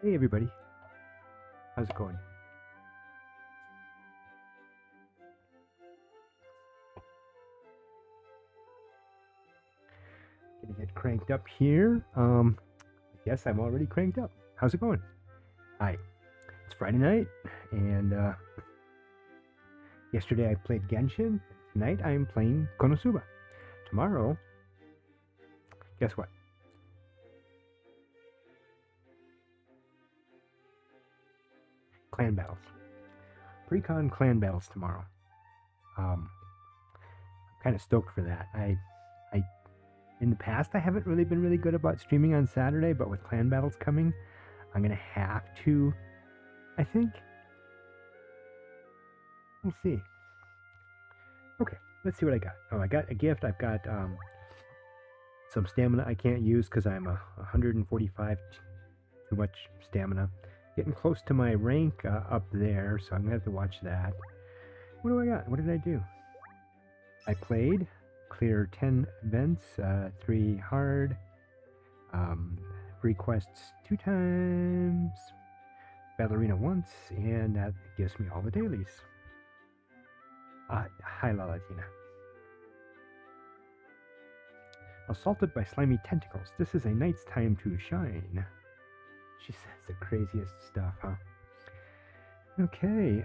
Hey everybody, how's it going? Gonna get cranked up here. I guess I'm already cranked up. How's it going? Hi, it's Friday night, and yesterday I played Genshin. Tonight I'm playing Konosuba. Tomorrow, guess what? Clan battles. Priconne clan battles tomorrow. I'm kind of stoked for that. I in the past I haven't really been really good about streaming on Saturday, but with clan battles coming, I'm gonna have to. I think. We'll see. Okay, let's see what I got. Oh, I got a gift. I've got some stamina I can't use because I'm 145 too much stamina. Getting close to my rank up there, so I'm gonna have to watch that. What do I got? What did I do? I played, clear 10 events, 3 hard, free quests 2 times, ballerina once, and that gives me all the dailies. Hi, Lalatina. Assaulted by slimy tentacles. This is a night's time to shine. She says the craziest stuff, huh? Okay,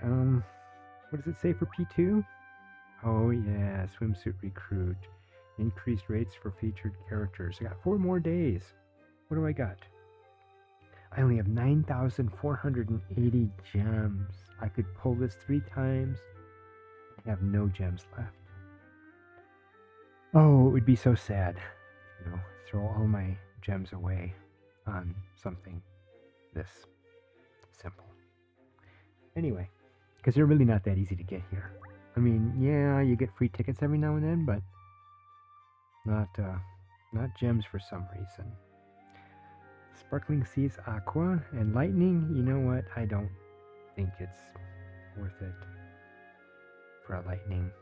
what does it say for P2? Oh yeah, swimsuit recruit. Increased rates for featured characters. I got 4 more days. What do I got? I only have 9,480 gems. I could pull this 3 times and have no gems left. Oh, it would be so sad. You know, throw all my gems away on something this simple. Anyway, because they're really not that easy to get here. I mean, yeah, you get free tickets every now and then, but not gems for some reason. Sparkling Seas Aqua and Lightning, you know what? I don't think it's worth it for a Lightning.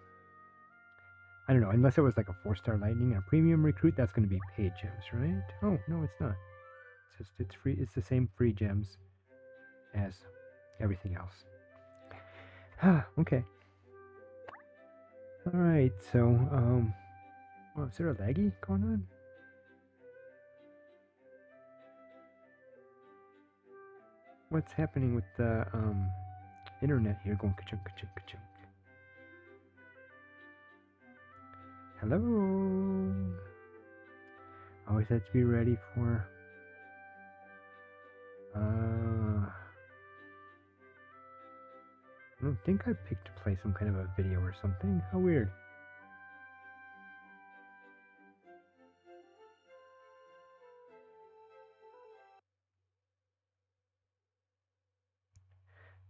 I don't know, unless it was like a 4-star Lightning, a premium recruit, that's going to be paid gems, right? Oh, no, it's not. It's free. It's the same free gems as everything else. Okay. All right. So, oh, is there a laggy going on? What's happening with the internet here? Going ka-chunk, ka-chunk, ka-chunk. Hello. Always have to be ready for. I don't think I picked to play some kind of a video or something. How weird.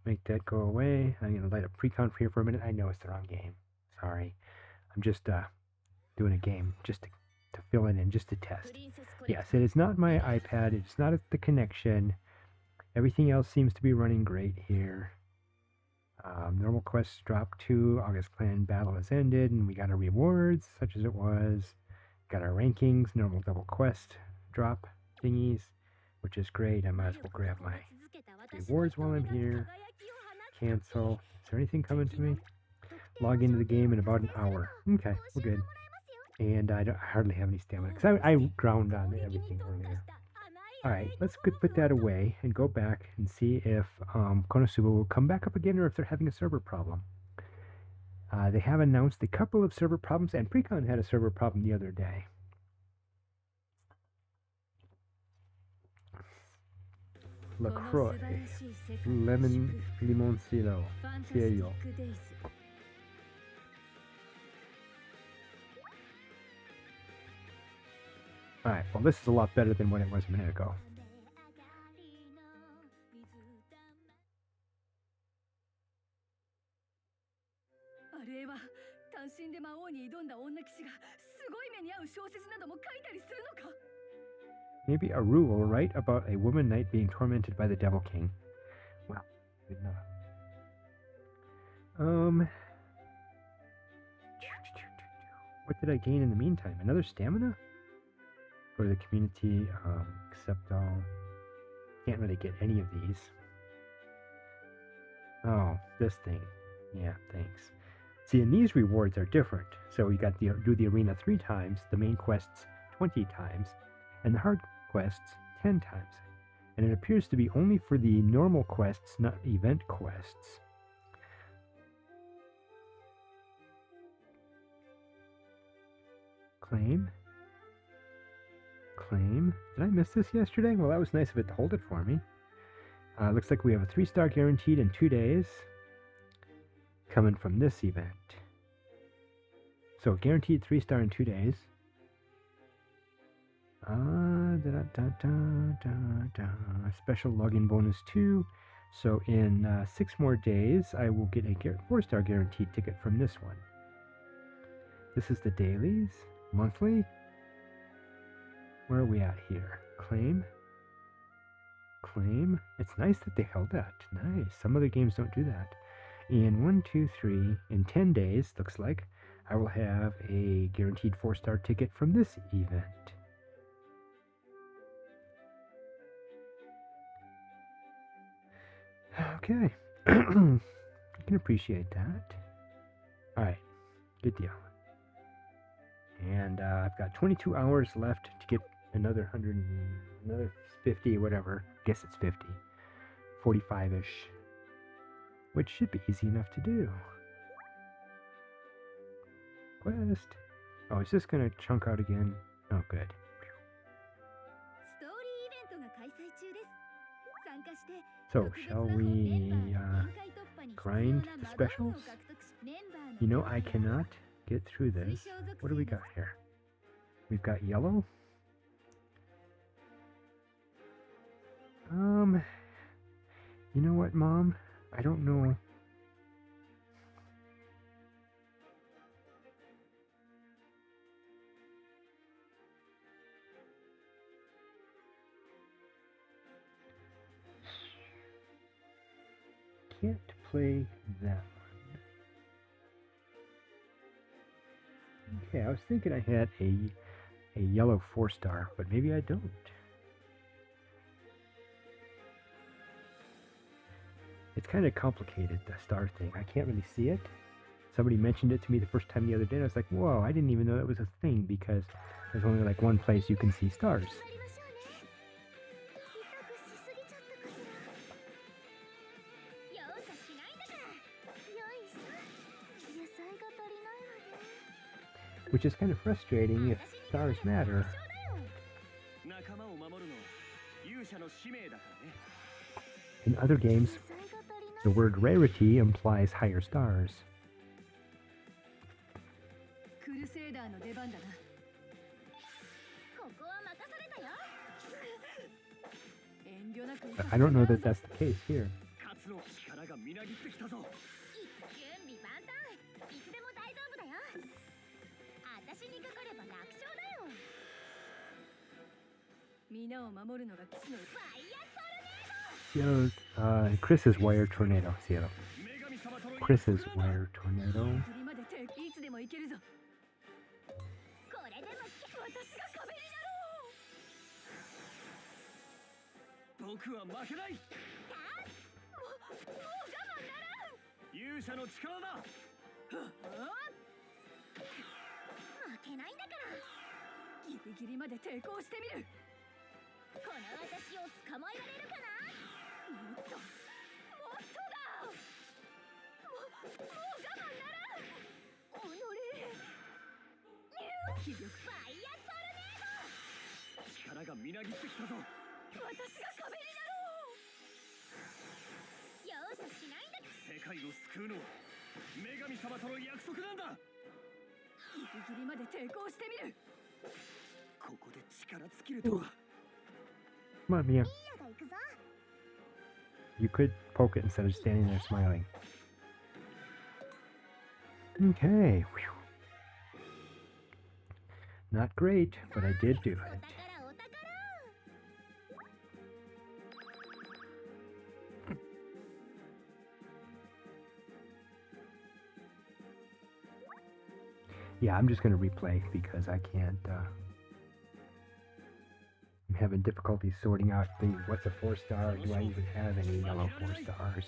Make that go away. I'm going to light up Priconne for you for a minute. I know it's the wrong game. Sorry. I'm just doing a game just to fill it in, just to test. Yes, it is not my iPad. It's not the connection. Everything else seems to be running great here. Normal quests dropped 2. August Clan battle has ended, and we got our rewards, such as it was. Got our rankings, normal double quest drop thingies, which is great. I might as well grab my rewards while I'm here. Cancel. Is there anything coming to me? Log into the game in about an hour. Okay, we're good. And I hardly have any stamina, because I ground on everything earlier. Alright, let's put that away and go back and see if Konosuba will come back up again or if they're having a server problem. They have announced a couple of server problems, and Priconne had a server problem the other day. LaCroix, Limoncillo, Cielo. Alright, well this is a lot better than what it was a minute ago. Maybe a Aru will write about a woman knight being tormented by the Devil King. Well, good enough. What did I gain in the meantime? Another stamina? Go to the community, accept all. can't really get any of these. Oh, this thing. Yeah, thanks. See, and these rewards are different. So you got do the arena 3 times, the main quests 20 times, and the hard quests 10 times. And it appears to be only for the normal quests, not event quests. Claim. Claim. Did I miss this yesterday? Well, that was nice of it to hold it for me. Looks like we have a 3-star guaranteed in 2 days. Coming from this event. So guaranteed 3-star in 2 days. Special login bonus 2. So in 6 more days, I will get a 4-star guaranteed ticket from this one. This is the dailies, monthly. Where are we at here? Claim. Claim. It's nice that they held that. Nice. Some other games don't do that. In 1, 2, 3, in 10 days, looks like, I will have a guaranteed 4-star ticket from this event. Okay. I can appreciate that. Alright. Good deal. And I've got 22 hours left to get another 50, whatever. I guess it's 50. 45-ish. Which should be easy enough to do. Quest. Oh, is this going to chunk out again? Oh, good. So, shall we grind the specials? You know, I cannot get through this. What do we got here? We've got yellow. You know what, Mom? I don't know. Can't play that one. Okay, I was thinking I had a yellow 4-star, but maybe I don't. It's kind of complicated, the star thing. I can't really see it. Somebody mentioned it to me the first time the other day, and I was like, whoa, I didn't even know that was a thing, because there's only like one place you can see stars. Which is kind of frustrating if stars matter. In other games, the word rarity implies higher stars. But I don't know that that's the case here. Cielo, Chris's wire tornado. Cielo. Chris's wire tornado. Come on, Mia. You could poke it instead of standing there smiling. Okay. Whew. Not great, but I did do it. Yeah, I'm just going to replay because I can't, I'm having difficulty sorting out what's a 4-star, do I even have any yellow 4 stars?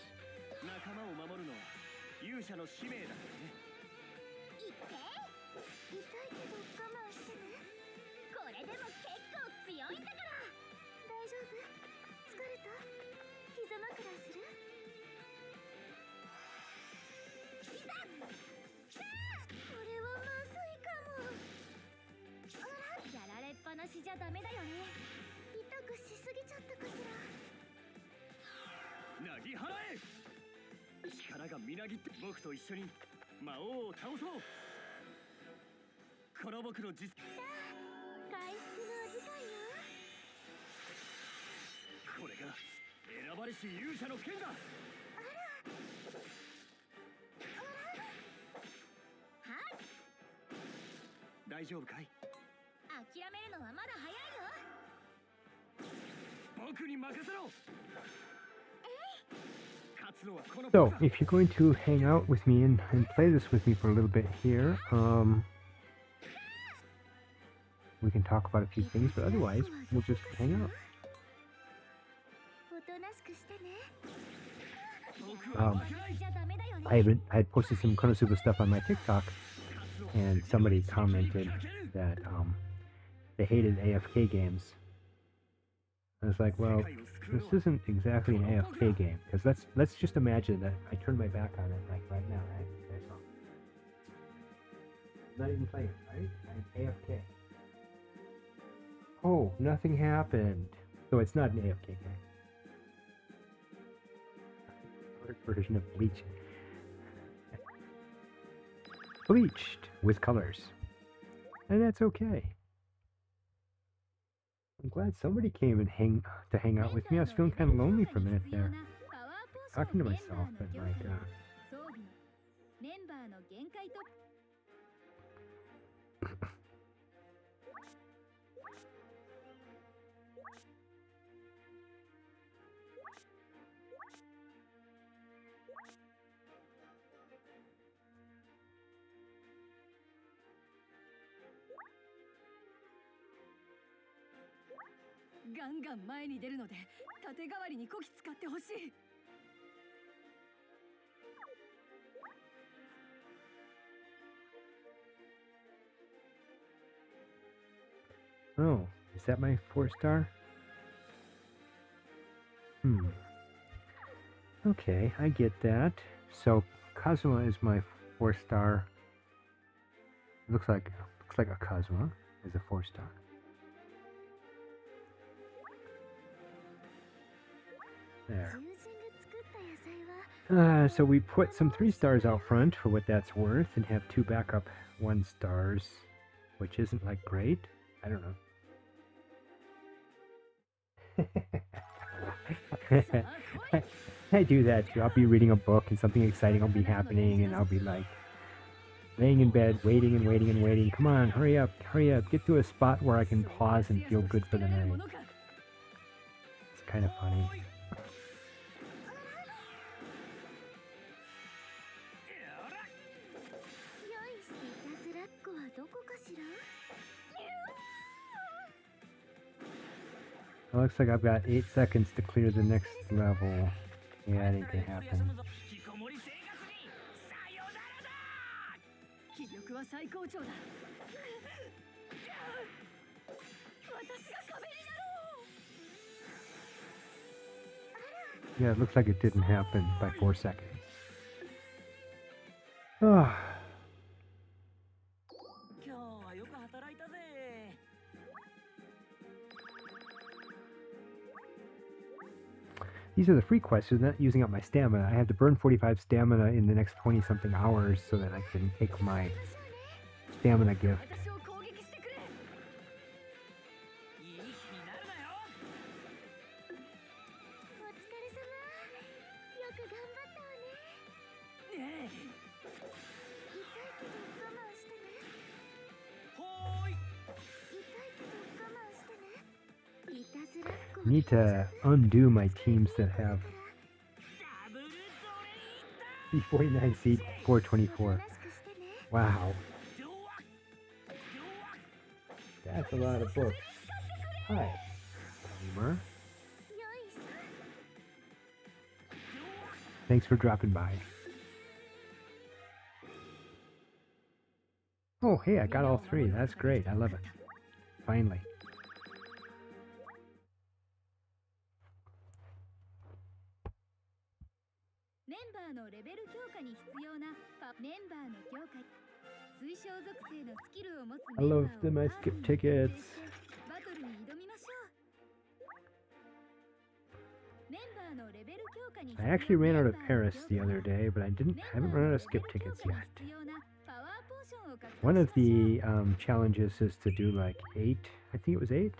So, if you're going to hang out with me and play this with me for a little bit here, we can talk about a few things, but otherwise, we'll just hang out. I had posted some Konosuba stuff on my TikTok, and somebody commented that they hated AFK games. I was like, well, this isn't exactly an AFK game, because let's just imagine that I turn my back on it, like right now, right? Okay, so I'm not even playing, right? I'm AFK. Oh, nothing happened. So it's not an AFK game. Version of Bleach. Bleached with colors. And that's okay. I'm glad somebody came and hang out with me. I was feeling kind of lonely for a minute there. Talking to myself, but like, oh, is that my 4-star? Okay, I get that. So Kazuma is my 4-star. Looks like a Kazuma is a 4-star. There. So we put some 3 stars out front for what that's worth, and have 2 backup 1 stars, which isn't like great. I don't know. I do that too. I'll be reading a book and something exciting will be happening, and I'll be like laying in bed, waiting and waiting and waiting. Come on, hurry up, get to a spot where I can pause and feel good for the night. It's kind of funny. It looks like I've got 8 seconds to clear the next level. Yeah, it ain't gonna happen. Yeah, it looks like it didn't happen by 4 seconds. Oh. These are the free quests, so not using up my stamina. I have to burn 45 stamina in the next 20-something hours so that I can take my stamina gift. I need to undo my teams that have C49 seat 424. Wow. That's a lot of books. Hi. Gamer. Thanks for dropping by. Oh, hey, I got all three. That's great. I love it. Finally. I love my skip tickets. I actually ran out of Paris the other day, but I haven't run out of skip tickets yet. One of the challenges is to do like 8, I think it was 8?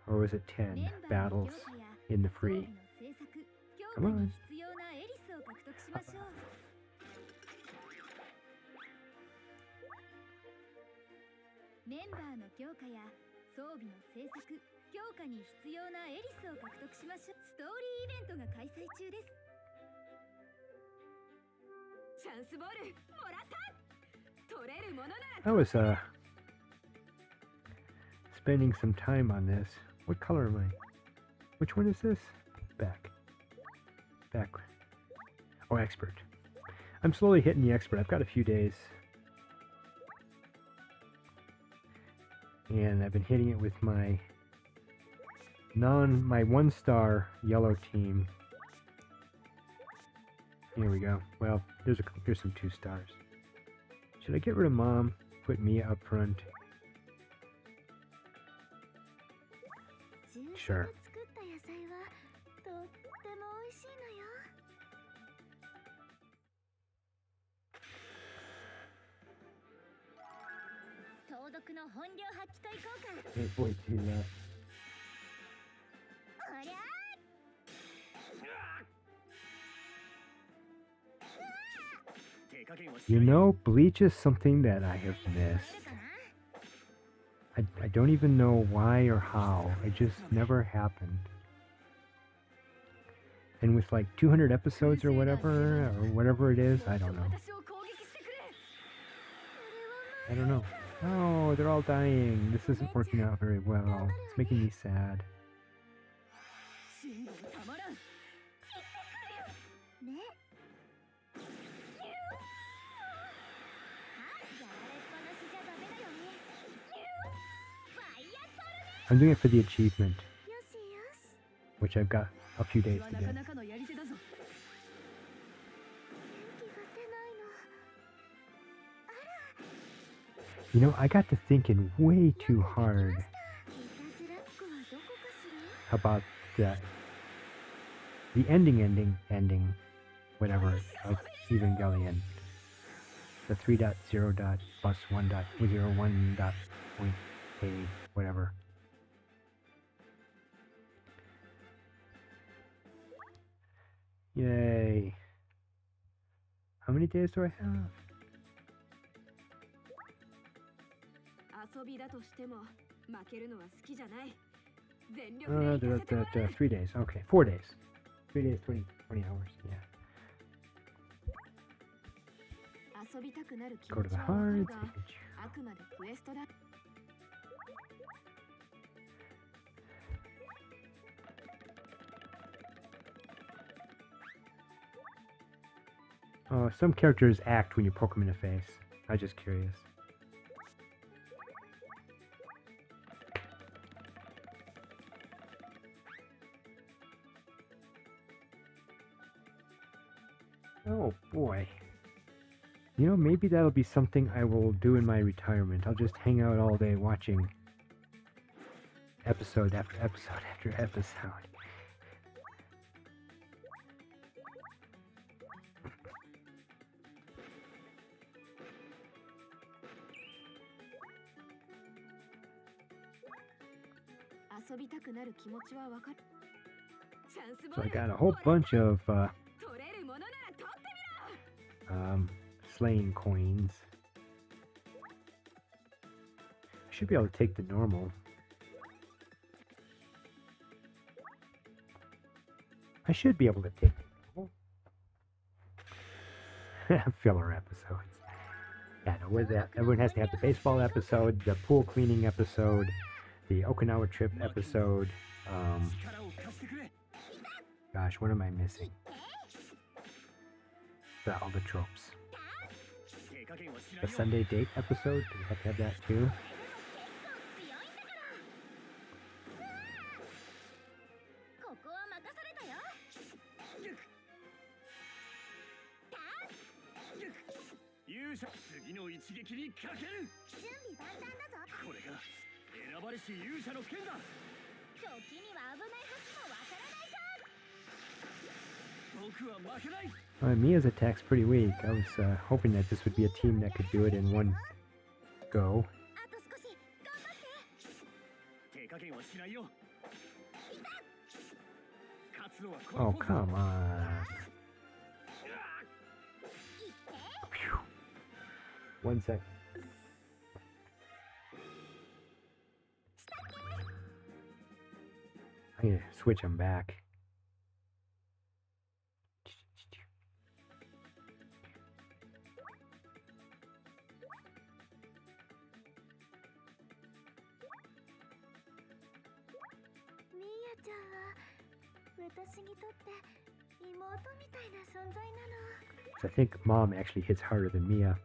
Or was it 10 battles in the free? Come on. I was spending some time on this. What color am I? Which one is this? Back. Oh, expert. I'm slowly hitting the expert. I've got a few days. And I've been hitting it with my my 1-star yellow team. Here we go. Well, there's some 2 stars. Should I get rid of Mom? Put Mia up front? Sure. Hey, boy, too loud. You know, Bleach is something that I have missed. I don't even know why or how. It just never happened. And with like 200 episodes or whatever it is, I don't know. Oh, they're all dying. This isn't working out very well. It's making me sad. I'm doing it for the achievement, which I've got a few days to get. You know, I got to thinking way too hard about the ending, whatever, of Evangelion. The 3.0.+1.01.a, whatever. Yay. How many days do I have? They're 3 days. Okay, 4 days. 3 days, 20 hours, yeah. Go to the hearts. Oh, some characters act when you poke them in the face. I'm just curious. Oh boy. You know, maybe that'll be something I will do in my retirement. I'll just hang out all day watching episode after episode after episode. So I got a whole bunch of slaying coins. I should be able to take the normal. I should be able to take the normal. Filler episodes. Yeah, no, where that everyone has to have the baseball episode, the pool cleaning episode, the Okinawa trip episode. Gosh, what am I missing? All the tropes. The Sunday date episode. Do we have to have that too? Mia's attack's pretty weak. I was hoping that this would be a team that could do it in one go. Oh, come on. Phew. 1 sec. I'm gonna switch them back. I think Mom actually hits harder than Mia.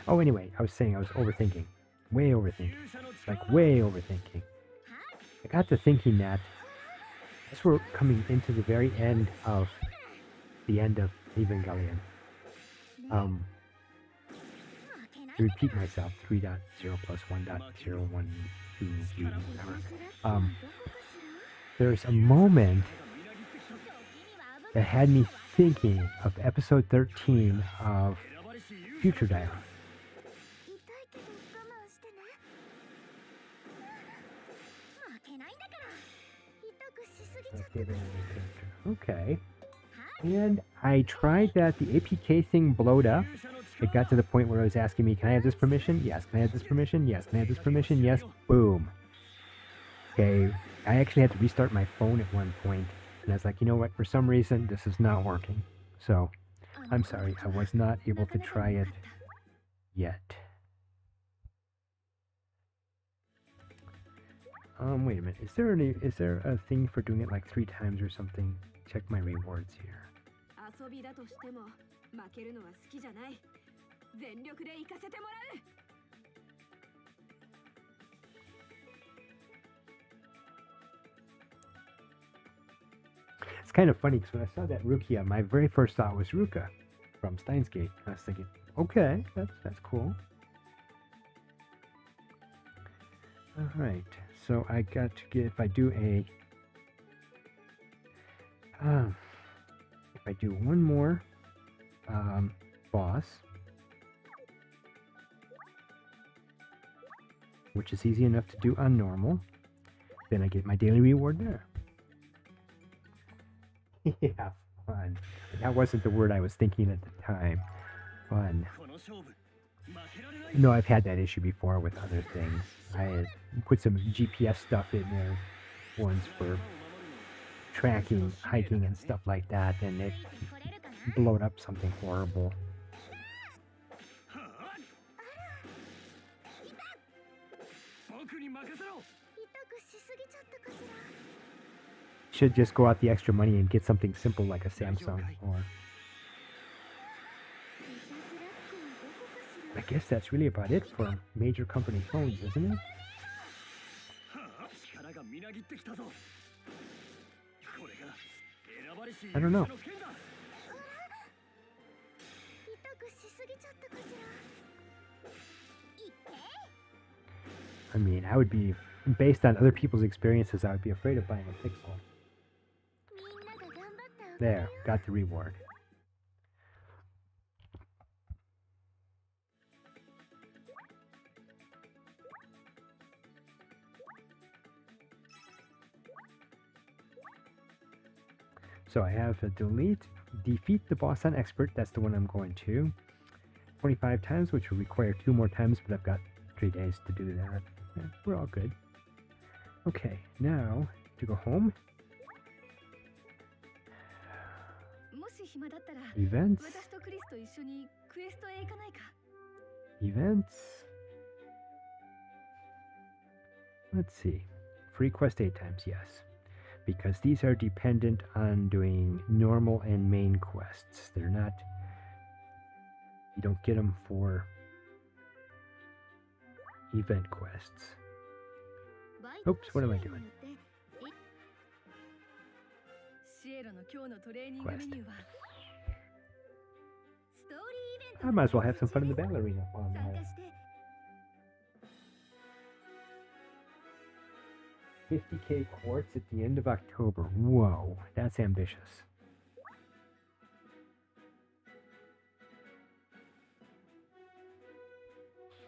Oh, anyway, I was saying I was overthinking. Way overthinking. Like, way overthinking. I got to thinking that as we're coming into the very end of Evangelion, to repeat myself, 3.0 plus 1.012, whatever. There's a moment that had me thinking of episode 13 of Future Diary. Okay. And I tried that. The APK thing blowed up. It got to the point where it was asking me, can I have this permission? Yes. Can I have this permission? Yes. Can I have this permission? Yes. Boom. Okay. I actually had to restart my phone at one point. And I was like, you know what? For some reason, this is not working. So, I'm sorry. I was not able to try it yet. Wait a minute. Is there a thing for doing it like 3 times or something? Check my rewards here. It's kind of funny because when I saw that Rukia, my very first thought was Ruka from Steins Gate. I was thinking, okay, that's cool. All right. So I got to get, if I do one more boss, which is easy enough to do on normal, then I get my daily reward there. Yeah, fun. That wasn't the word I was thinking at the time. Fun. No, I've had that issue before with other things. I had put some GPS stuff in there once for tracking, hiking, and stuff like that, and it blowed up something horrible. Should just go out the extra money and get something simple like a Samsung, or I guess that's really about it for major company phones, isn't it? I don't know. I mean, I would be, based on other people's experiences, I would be afraid of buying a Pixel. There, got the reward. So I have a defeat the boss on expert. That's the one I'm going to. 25 times, which will require 2 more times, but I've got 3 days to do that. Yeah, we're all good. Okay, now to go home. Events. Events. Let's see. Free quest 8 times, yes. Because these are dependent on doing normal and main quests. They're not... You don't get them for event quests. Oops, what am I doing? Quest. I might as well have some fun in the battle arena while I'm at it. 50k quartz at the end of October. Whoa, that's ambitious.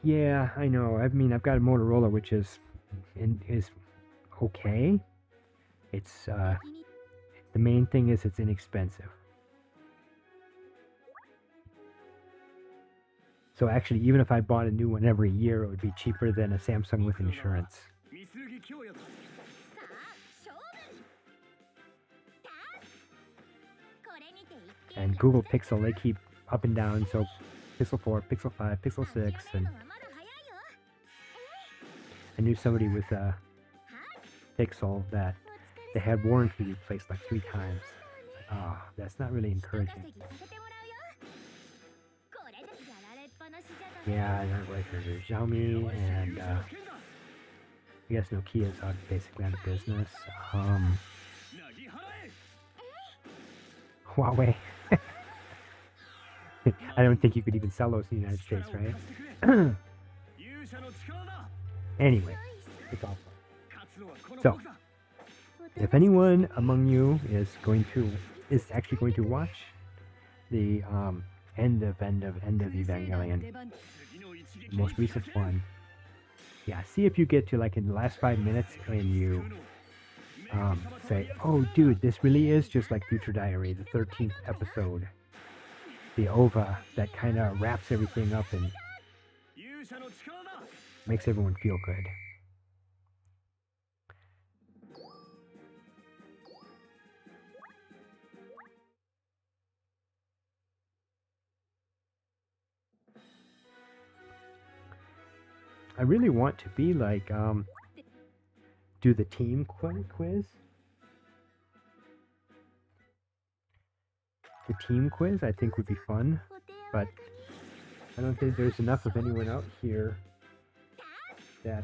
Yeah, I know. I mean, I've got a Motorola, which is okay. It's the main thing is it's inexpensive. So actually, even if I bought a new one every year, it would be cheaper than a Samsung with insurance. And Google Pixel, they keep up and down, so Pixel 4, Pixel 5, Pixel 6, and I knew somebody with a Pixel that they had warranty replaced like 3 times. Ah, oh, that's not really encouraging. Yeah, I don't like there's Xiaomi, and I guess Nokia's basically out of business. Huawei. I don't think you could even sell those in the United States, right? Anyway, it's all fun. So, if anyone among you is actually going to watch the end of Evangelion, most recent one, yeah, see if you get to like in the last 5 minutes and you say, oh dude, this really is just like Future Diary, the 13th episode, the OVA that kind of wraps everything up and makes everyone feel good. I really want to be like, do the team quiz. The team quiz I think would be fun, but I don't think there's enough of anyone out here that,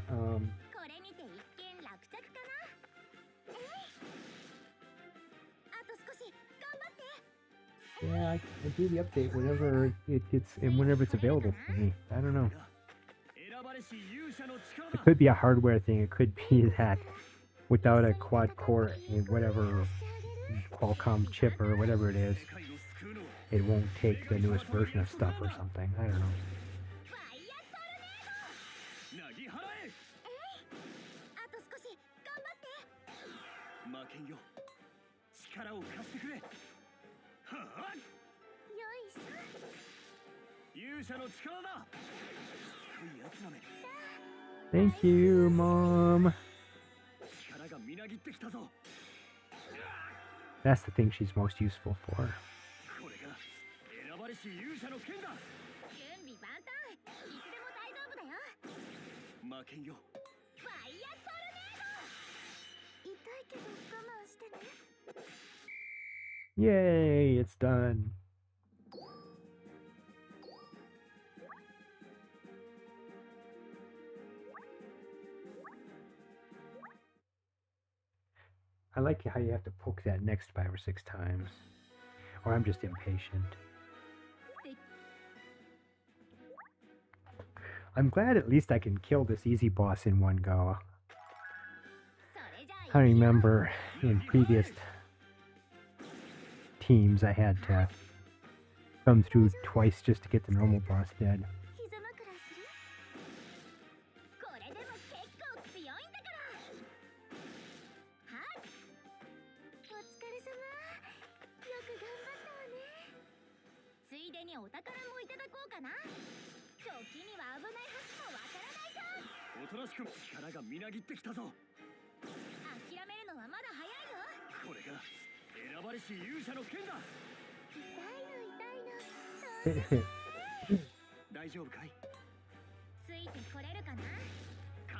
yeah, I do the update whenever whenever it's available for me. I don't know. It could be a hardware thing. It could be that without a quad-core, whatever Qualcomm chip or whatever it is, it won't take the newest version of stuff or something. I don't know. Thank you, Mom. That's the thing she's most useful for. Yay, it's done. I like how you have to poke that next 5 or 6 times. Or I'm just impatient. I'm glad at least I can kill this easy boss in one go. I remember in previous teams I had to come through twice just to get the normal boss dead.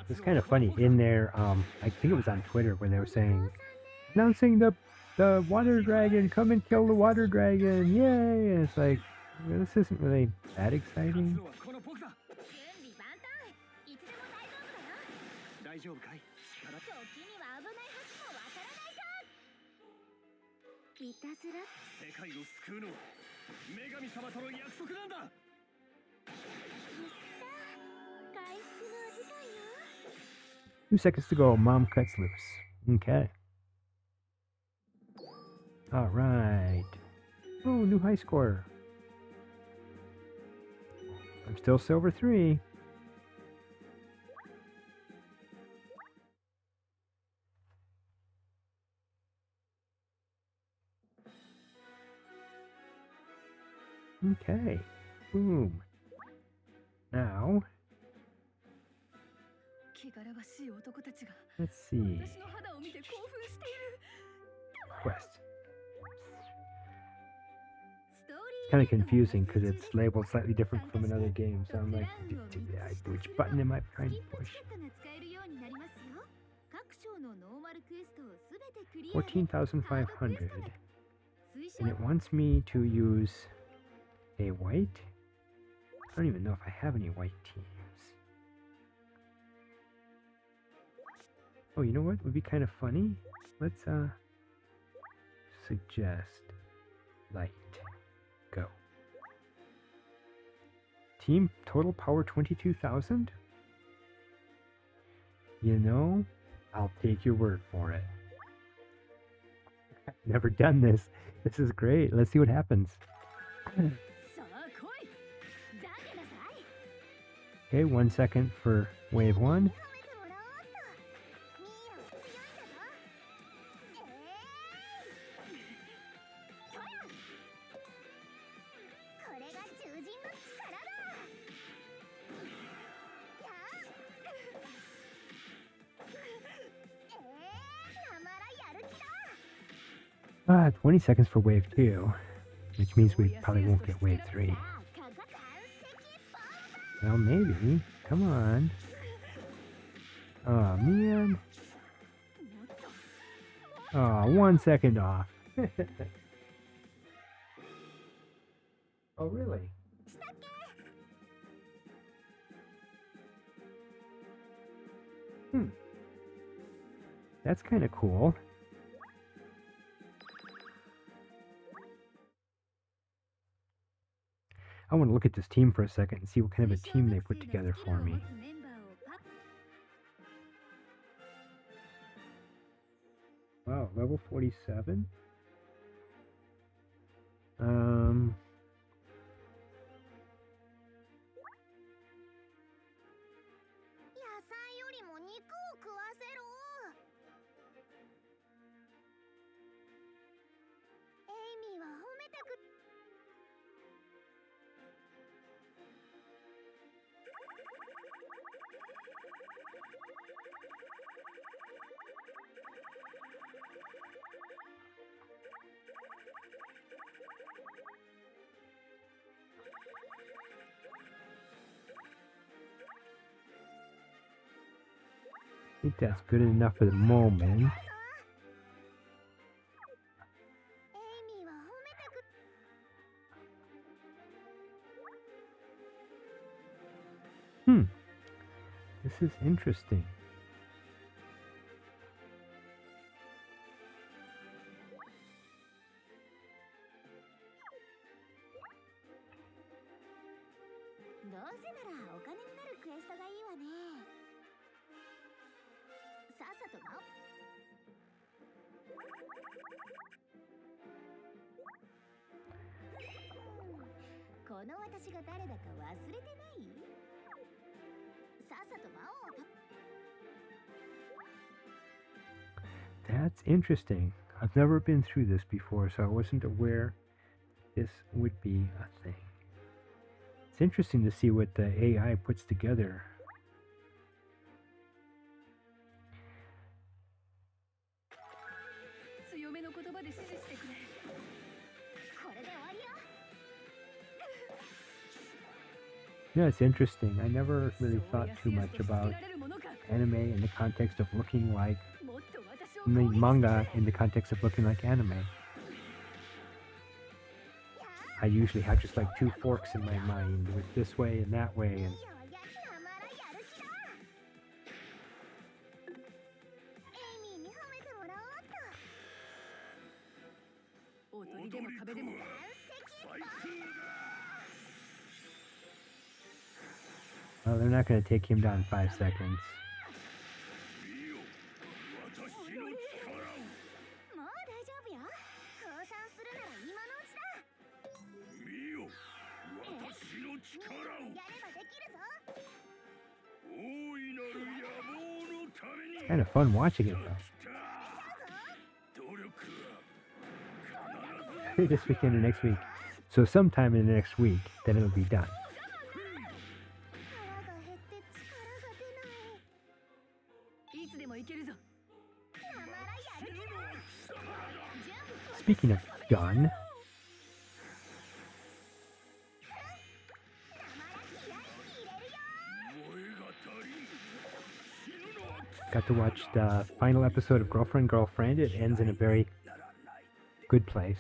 It's kind of funny in there. I think it was on Twitter where they were saying, announcing the water dragon, come and kill the water dragon, yay! And it's like, well, this isn't really that exciting. Two seconds to go. Mom cuts loose. Okay. All right. Oh, new high score. I'm still silver 3. Okay. Boom. Now, let's see. Quest. It's kind of confusing because it's labeled slightly different from another game, so I'm like, which button am I trying to push? 14,500. And it wants me to use a white. I don't even know if I have any white teams. Oh, you know what would be kind of funny? Let's suggest light. Go. Team total power 22,000? You know, I'll take your word for it. I've never done this. This is great. Let's see what happens. Okay, 1 second for wave 1. Ah, 20 seconds for wave 2, which means we probably won't get wave 3. Well, maybe. Come on. Oh, man. Oh, 1 second off. Oh, really? That's kind of cool. I want to look at this team for a second and see what kind of a team they put together for me. Wow, level 47? I think that's good enough for the moment. This is interesting. That's interesting. I've never been through this before, so I wasn't aware this would be a thing. It's It's interesting to see what the AI puts together. Yeah, it's interesting. I never really thought too much about anime in the context of looking like, manga in the context of looking like anime. I usually have just like two forks in my mind, with this way and that way, and well, they're not going to take him down in 5 seconds. Kind of fun watching it though. This weekend or next week. So sometime in the next week, then it'll be done. Speaking of done, got to watch the final episode of Girlfriend. It ends in a very good place.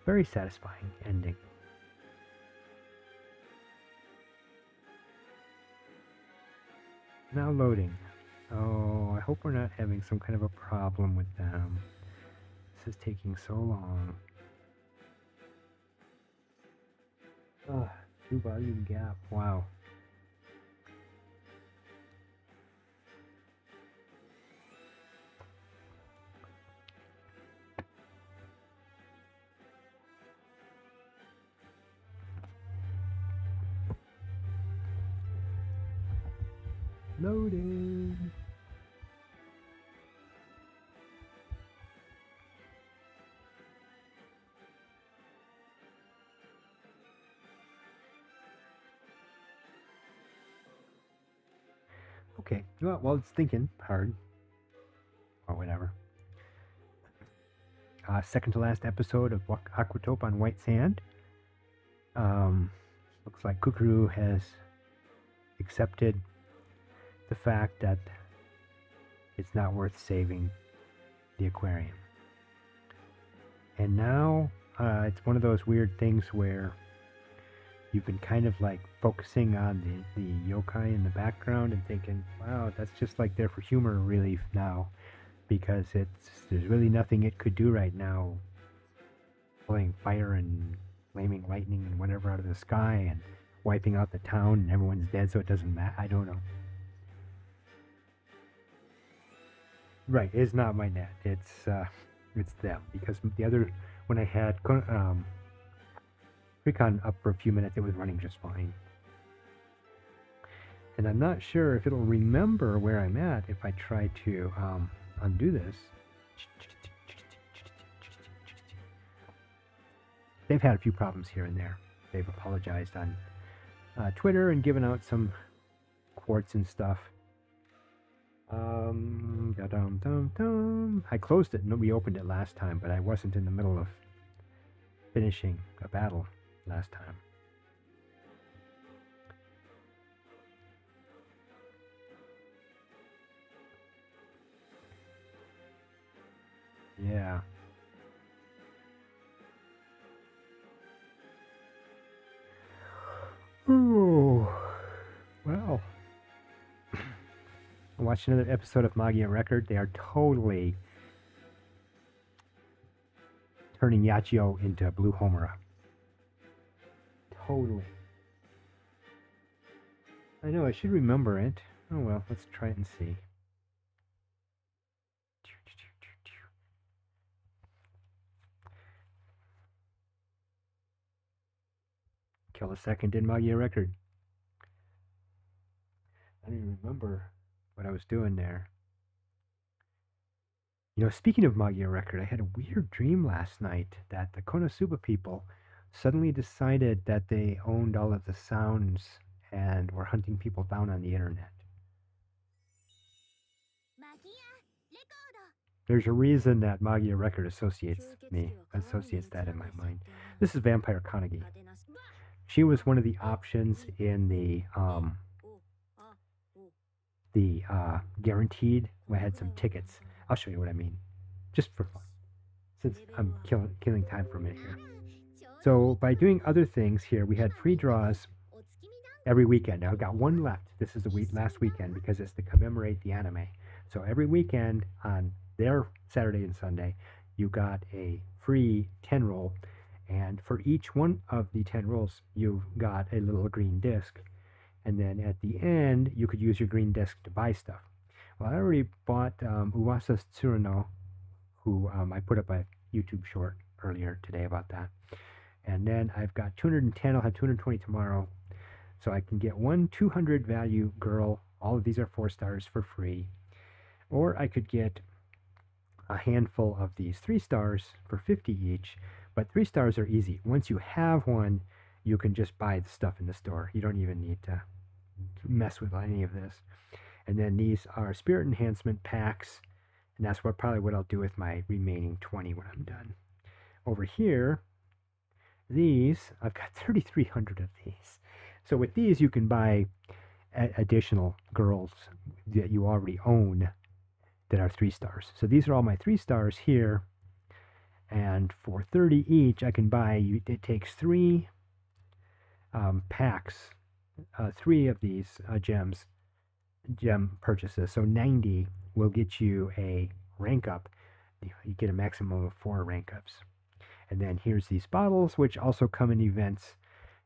Very satisfying ending. Now loading. Oh, I hope we're not having some kind of a problem with them. This is taking so long. 2 volume gap. Wow. Loading. Okay, well, it's thinking hard, or whatever. Second to last episode of Aquatope on White Sand. Looks like Kukuru has accepted the fact that it's not worth saving the aquarium. And now it's one of those weird things where you've been kind of like focusing on the yokai in the background and thinking, wow, that's just like there for humor relief now, because there's really nothing it could do right now, blowing fire and flaming lightning and whatever out of the sky and wiping out the town and everyone's dead, so it doesn't matter. I don't know. Right, it's not my net. It's them, because the other, when I had Priconne up for a few minutes, it was running just fine. And I'm not sure if it'll remember where I'm at if I try to undo this. They've had a few problems here and there. They've apologized on Twitter and given out some quartz and stuff. I closed it and reopened it last time, but I wasn't in the middle of finishing a battle last time. Yeah. Ooh. Well. I watched another episode of Magia Record. They are totally turning Yachio into Blue Homura. Totally. I know, I should remember it. Oh well, let's try it and see. Kill a second in Magia Record. I don't even remember what I was doing there. You know, speaking of Magia Record, I had a weird dream last night that the Konosuba people suddenly decided that they owned all of the sounds and were hunting people down on the internet. There's a reason that Magia Record associates that in my mind. This is Vampire Kanagi. She was one of the options in the guaranteed. I had some tickets. I'll show you what I mean, just for fun, since I'm killing time for a minute here. So by doing other things here, we had free draws every weekend. Now I've got one left. This is the last weekend because it's to commemorate the anime. So every weekend on their Saturday and Sunday, you got a free 10 roll, and for each one of the 10 rolls, you got a little green disc. And then at the end, you could use your green disc to buy stuff. Well, I already bought Uwasa Tsuruno, who I put up a YouTube short earlier today about that. And then I've got 210. I'll have 220 tomorrow. So I can get one 200 value girl. All of these are 4 stars for free. Or I could get a handful of these 3 stars for 50 each. But 3 stars are easy. Once you have one, you can just buy the stuff in the store. You don't even need to mess with any of this. And then these are spirit enhancement packs. And that's probably what I'll do with my remaining 20 when I'm done. Over here, these, I've got 3,300 of these. So with these, you can buy additional girls that you already own that are 3 stars. So these are all my 3 stars here. And for 30 each, I can buy, it takes 3 packs, 3 of these gem purchases. So 90 will get you a rank up. You get a maximum of 4 rank ups. And then here's these bottles, which also come in events.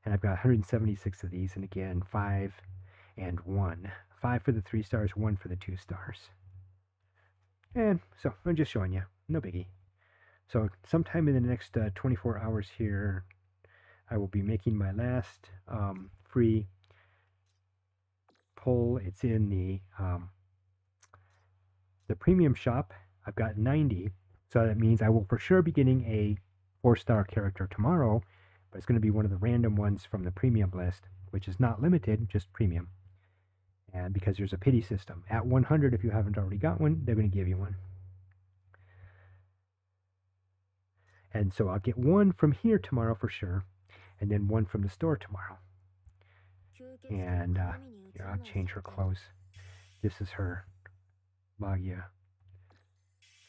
And I've got 176 of these. And again, 5 and 1. 5 for the 3 stars, 1 for the 2 stars. And so I'm just showing you. No biggie. So sometime in the next 24 hours here, I will be making my last free pull. It's in the premium shop. I've got 90. So that means I will for sure be getting a 4-star character tomorrow, but it's going to be one of the random ones from the premium list, which is not limited, just premium. And because there's a pity system. At 100, if you haven't already got one, they're going to give you one. And so I'll get 1 from here tomorrow for sure, and then 1 from the store tomorrow. And here, I'll change her clothes. This is her Magia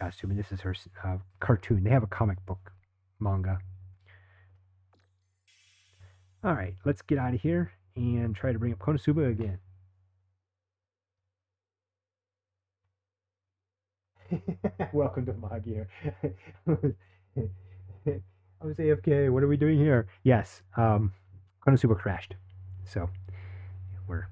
costume, and this is her cartoon. They have a comic book manga. Alright, let's get out of here and try to bring up Konosuba again. Welcome to Magia. I was AFK. What are we doing here? Yes, Konosuba crashed. So we're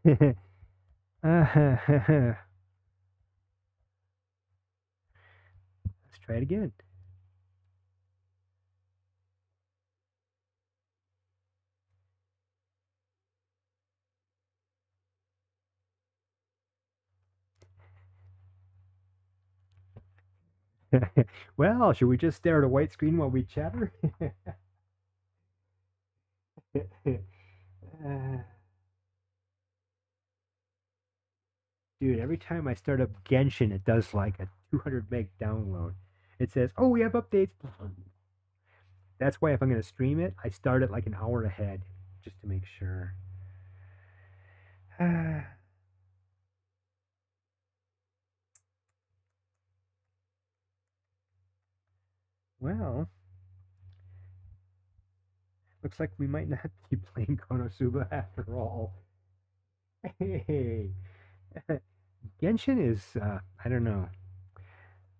let's try it again. Well, should we just stare at a white screen while we chatter? Dude, every time I start up Genshin, it does like a 200 meg download. It says, oh, we have updates. That's why if I'm going to stream it, I start it like an hour ahead, just to make sure. Well, looks like we might not be playing Konosuba after all. Hey, Genshin is, I don't know.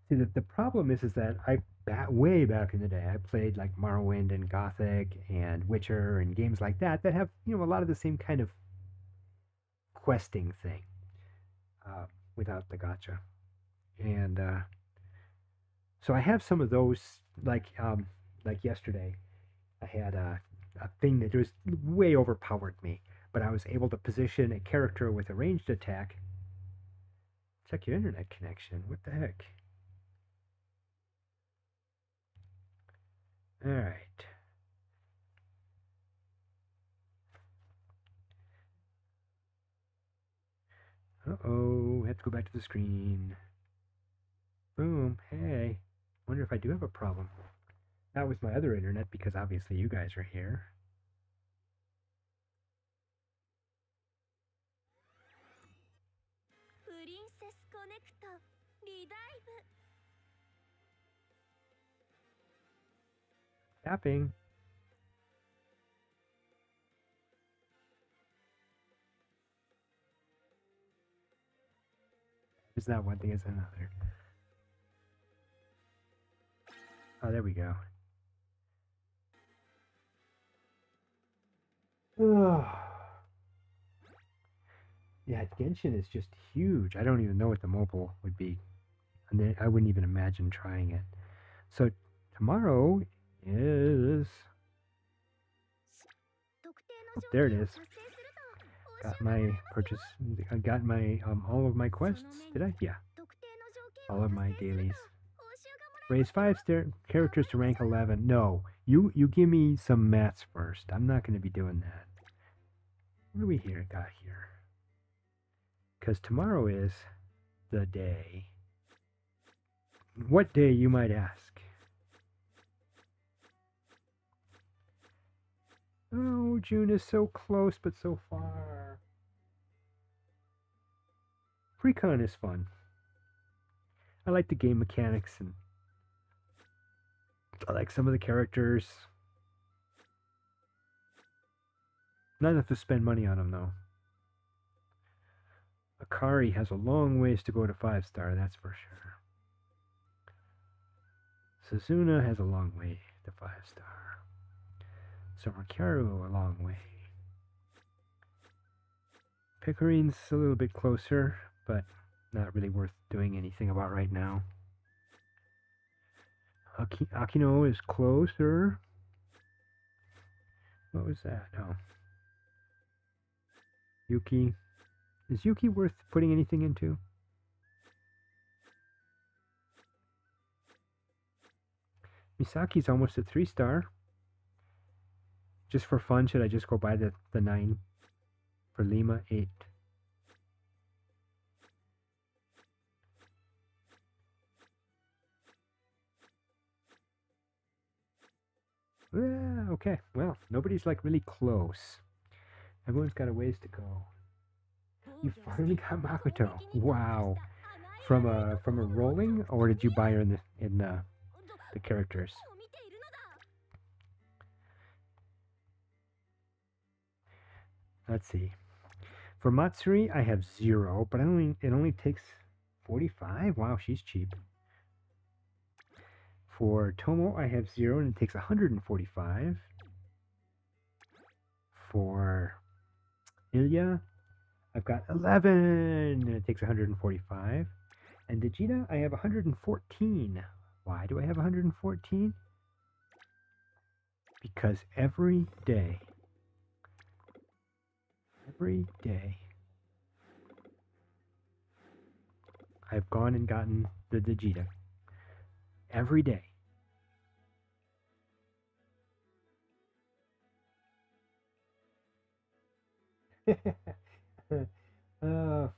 See, the problem is that way back in the day, I played like Morrowind and Gothic and Witcher and games like that have, a lot of the same kind of questing thing. without the gacha. And so I have some of those, like yesterday. I had a thing that just way overpowered me, but I was able to position a character with a ranged attack. Check your internet connection. What the heck? All right. Uh-oh. Have to go back to the screen. Boom. Hey. Wonder if I do have a problem. Not with my other internet, because obviously you guys are here. Tapping. It's not one thing, it's another. Oh, there we go. Oh. Yeah, Genshin is just huge. I don't even know what the mobile would be. And I wouldn't even imagine trying it. So tomorrow is... Oh, there it is. Got my purchase. I got my all of my quests. Did I? Yeah. All of my dailies. Raise 5 characters to rank 11. No, you give me some mats first. I'm not going to be doing that. What do we got here? Because tomorrow is the day. What day, you might ask? Oh, June is so close, but so far. Priconne is fun. I like the game mechanics, and I like some of the characters. Not enough to spend money on them, though. Akari has a long ways to go to 5-star, that's for sure. Suzuna has a long way to 5-star. Sorakaru, a long way. Picarine's a little bit closer, but not really worth doing anything about right now. Akino is closer. What was that? Oh. Yuki. Is Yuki worth putting anything into? Misaki's almost at 3-star. Just for fun, should I just go buy the 9? For Lima, 8. Okay, well, nobody's like really close. Everyone's got a ways to go. You finally got Makoto. Wow. From a rolling, or did you buy her in the characters? Let's see. For Matsuri, I have 0, but it only takes 45. Wow, she's cheap. For Tomo, I have 0, and it takes 145. For Ilya, I've got 11, and it takes 145. And Vegeta, I have 114. Why do I have 114? Because every day, I've gone and gotten the Vegeta. Every day.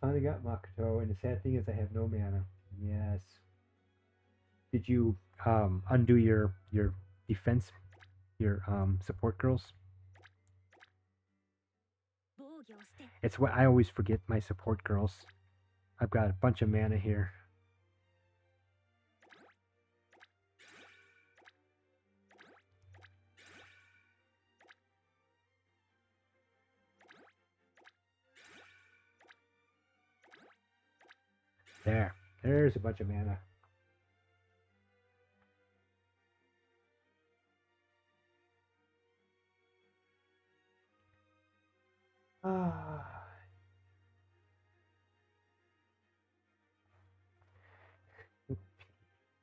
Finally got Makoto, and the sad thing is I have no mana. Yes. Did you undo your defense, your support girls? It's what I always forget, my support girls. I've got a bunch of mana here. There's a bunch of mana.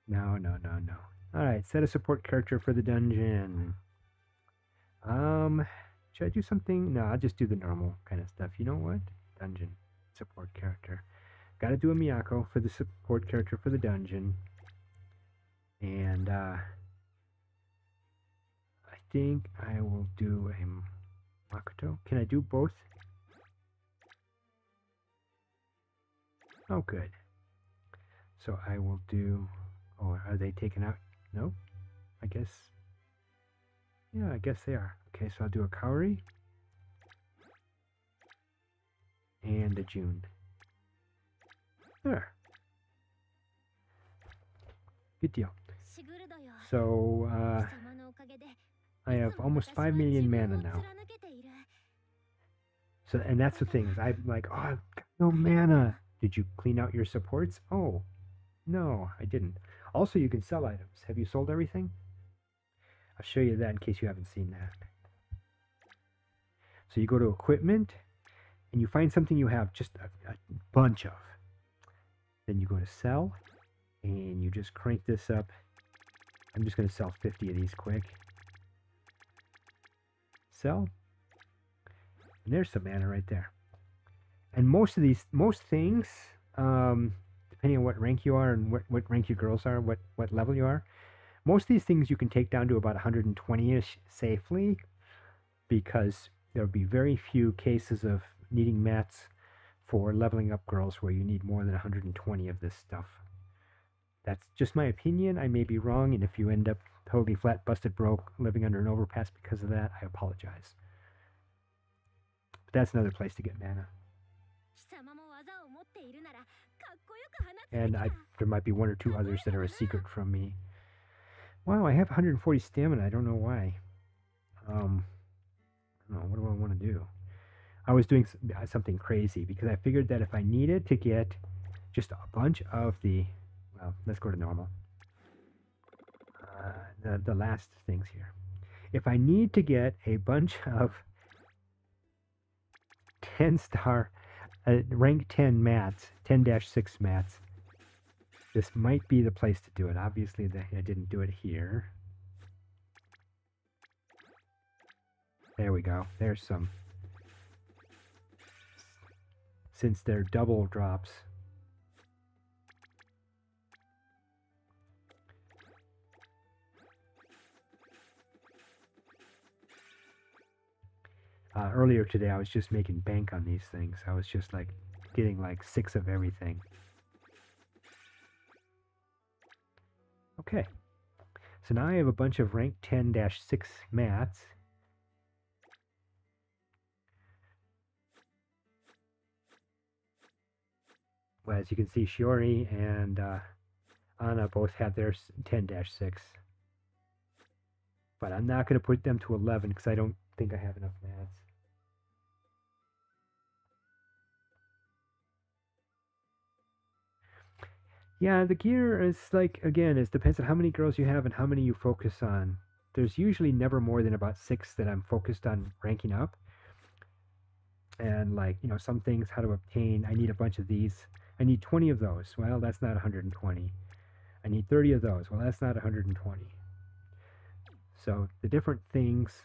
No. Alright, set a support character for the dungeon. Should I do something? No, I'll just do the normal kind of stuff. You know what? Dungeon. Support character. Gotta do a Miyako for the support character for the dungeon. And, I think I will do a Makoto. Can I do both? Oh, good. So I will do... Oh, are they taken out? No? I guess... Yeah, I guess they are. Okay, so I'll do a Kaori. And a June. There. Good deal. So, I have almost 5 million mana now. So, and that's the thing, is I'm like, oh, I've got no mana. Did you clean out your supports? Oh, no, I didn't. Also, you can sell items. Have you sold everything? I'll show you that in case you haven't seen that. So you go to equipment, and you find something you have just a bunch of. Then you go to sell, and you just crank this up. I'm just going to sell 50 of these quick. Sell. And there's some mana right there. And most things, depending on what rank you are and what rank your girls are, what level you are, most of these things you can take down to about 120-ish safely, because there'll be very few cases of needing mats for leveling up girls where you need more than 120 of this stuff. That's just my opinion. I may be wrong, and if you end up totally flat, busted, broke, living under an overpass because of that, I apologize. But that's another place to get mana. And there might be one or two others that are a secret from me. Wow, I have 140 stamina. I don't know why. I don't know. What do I want to do? I was doing something crazy because I figured that if I needed to get just a bunch of the... Well, let's go to normal. The last things here. If I need to get a bunch of 10-star rank 10 mats, 10-6 mats, this might be the place to do it. Obviously, I didn't do it here. There we go. There's some. Since they're double drops. Earlier today, I was just making bank on these things. I was just like getting like 6 of everything. Okay. So now I have a bunch of rank 10-6 mats. Well, as you can see, Shiori and Anna both have their 10-6. But I'm not going to put them to 11 because I don't think I have enough mats. Yeah, the gear is like, again, it depends on how many girls you have and how many you focus on. There's usually never more than about 6 that I'm focused on ranking up. And like, you know, some things, how to obtain, I need a bunch of these. I need 20 of those. Well, that's not 120. I need 30 of those. Well, that's not 120. So the different things,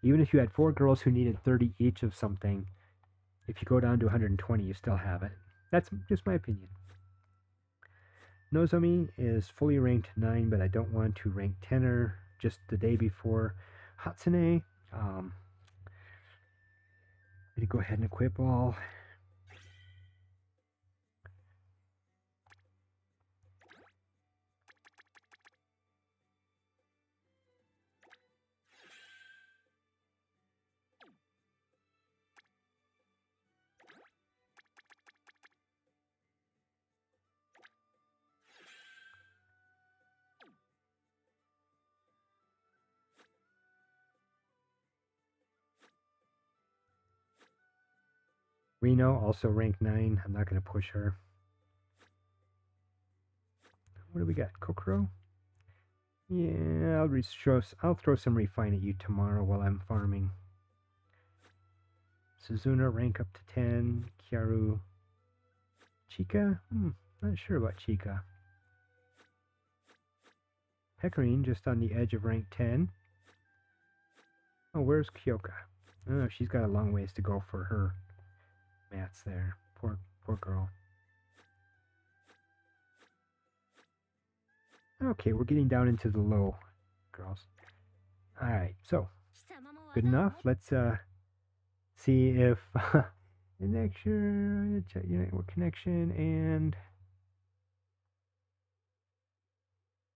even if you had 4 girls who needed 30 each of something, if you go down to 120, you still have it. That's just my opinion. Nozomi is fully ranked 9, but I don't want to rank 10 her just the day before. Hatsune, I'm going to go ahead and equip all. Reno, also ranked 9. I'm not going to push her. What do we got? Kokoro? Yeah, I'll throw some refine at you tomorrow while I'm farming. Suzuna, rank up to 10. Kyaru. Chika? Not sure about Chica. Hecarim just on the edge of rank 10. Oh, where's Kyoka? Oh, she's got a long ways to go for her mats there. Poor girl. Okay, we're getting down into the low, girls. Alright, so, good enough. Let's see if connection, check your network connection, and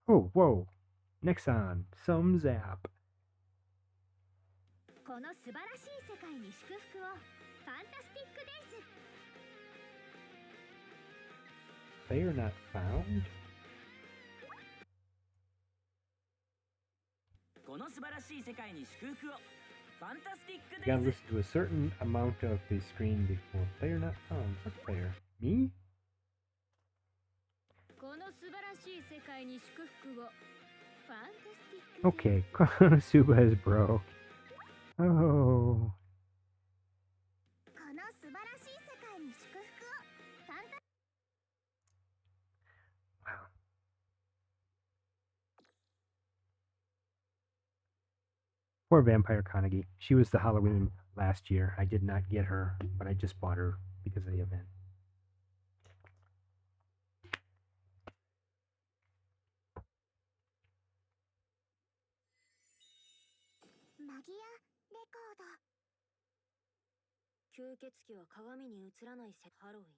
oh, whoa, Nexon, some zap. Player not found? You gotta listen to a certain amount of the screen before player not found. What player? Me? Okay, Konosuba is broke. Oh. Wow. Poor Vampire Kanagi. She was the Halloween last year. I did not get her, but I just bought her because of the event.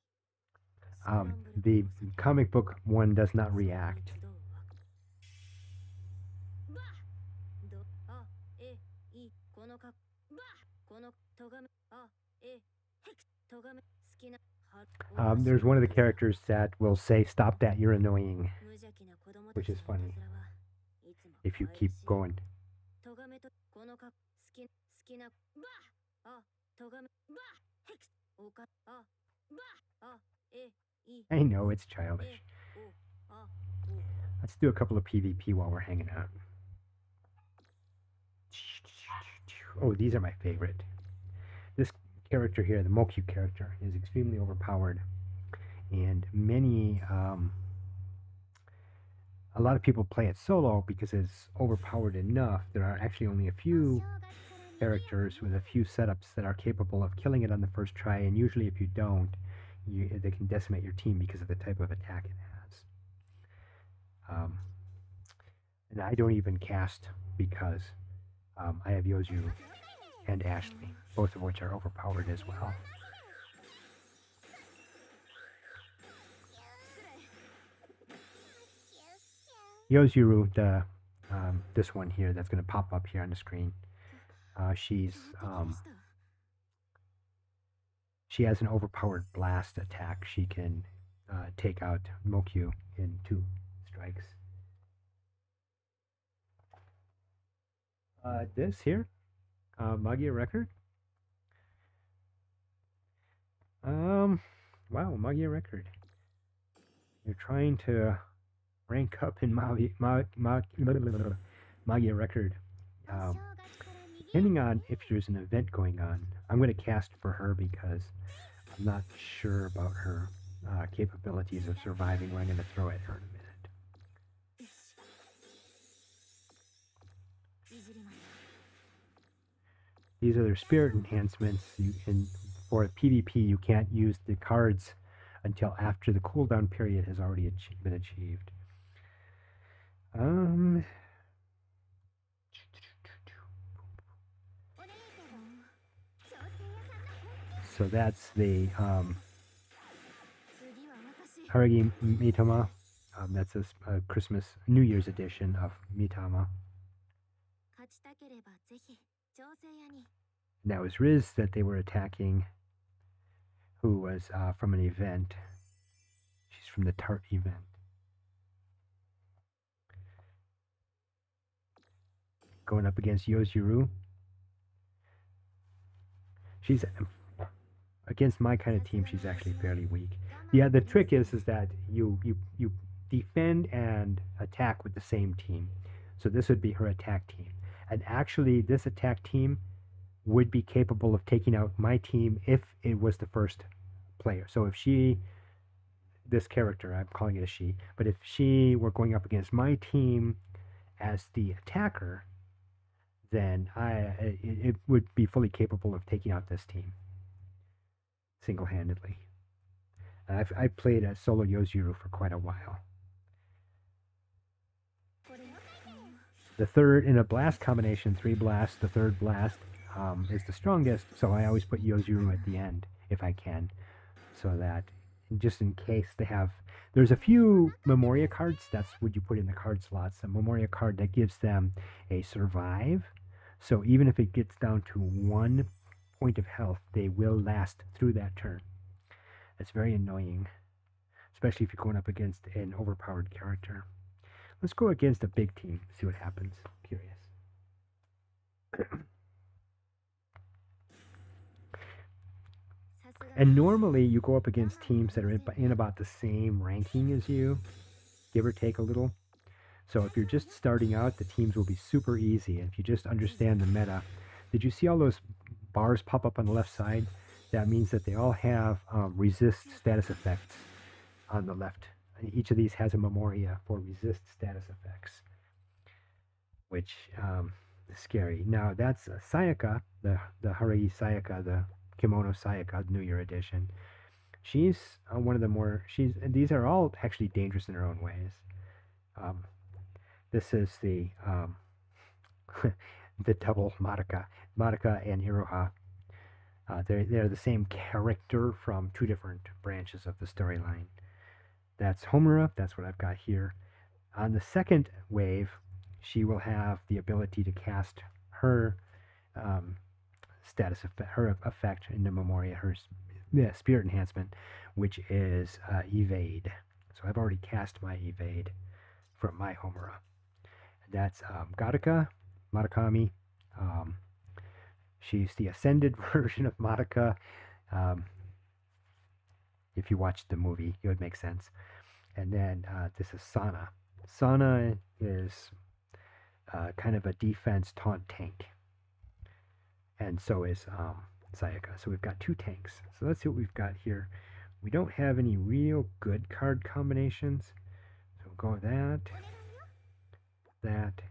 Magia Record. The comic book one does not react. There's one of the characters that will say, "Stop that, you're annoying," which is funny if you keep going. I know, it's childish. Let's do a couple of PvP while we're hanging out. Oh, these are my favorite. This character here, the Mokyu character, is extremely overpowered. And a lot of people play it solo because it's overpowered enough. There are actually only a few characters with a few setups that are capable of killing it on the first try, and usually if you don't, they can decimate your team because of the type of attack it has. And I don't even cast because I have Yozu and Ashley, both of which are overpowered as well. Yozuru, this one here that's going to pop up here on the screen, she has an overpowered blast attack. She can take out Mokyu in 2 strikes. This here, Magia Record. Wow, Magia Record. You're trying to rank up in Magia Record. Depending on if there's an event going on, I'm going to cast for her because I'm not sure about her capabilities of surviving what I'm going to throw at her in a minute. These are their spirit enhancements. For PvP, you can't use the cards until after the cooldown period has already been achieved. So that's the Haragi Mitama. That's a New Year's edition of Mitama. And that was Riz that they were attacking, who was from an event. She's from the Tart event. Going up against Yozuru. She's against my kind of team. She's actually fairly weak. Yeah, the trick is that you defend and attack with the same team. So this would be her attack team, and actually this attack team would be capable of taking out my team if it was the first player. So if she this character, I'm calling it a she, but if she were going up against my team as the attacker, then it would be fully capable of taking out this team single-handedly. I've played a solo Yozuru for quite a while. The third, in a blast combination, 3 blasts, the third blast is the strongest, so I always put Yozuru at the end if I can, so that just in case they have, there's a few Memoria cards, that's what you put in the card slots, a Memoria card that gives them a survive, so even if it gets down to 1 point of health, they will last through that turn. It's very annoying, especially if you're going up against an overpowered character. Let's go against a big team, see what happens. Curious. And normally you go up against teams that are in about the same ranking as you, give or take a little. So if you're just starting out, the teams will be super easy. And if you just understand the meta, did you see all those bars pop up on the left side? That means that they all have resist status effects on the left. Each of these has a Memoria for resist status effects, which is scary. Now that's Sayaka, the Harai Sayaka, the Kimono Sayaka New Year edition. She's one of the more, these are all actually dangerous in their own ways. This is the the double Madoka and Iroha. They're the same character from 2 different branches of the storyline. That's Homura, that's what I've got here. On the second wave, she will have the ability to cast her status effect, her effect into Memoria, her spirit enhancement, which is evade. So I've already cast my evade from my Homura. That's Garuka Madoka. She's the ascended version of Madoka. If you watched the movie, it would make sense. And then this is Sana. Sana is kind of a defense taunt tank. And so is Sayaka. So we've got 2 tanks. So let's see what we've got here. We don't have any real good card combinations. So we'll go with that, that,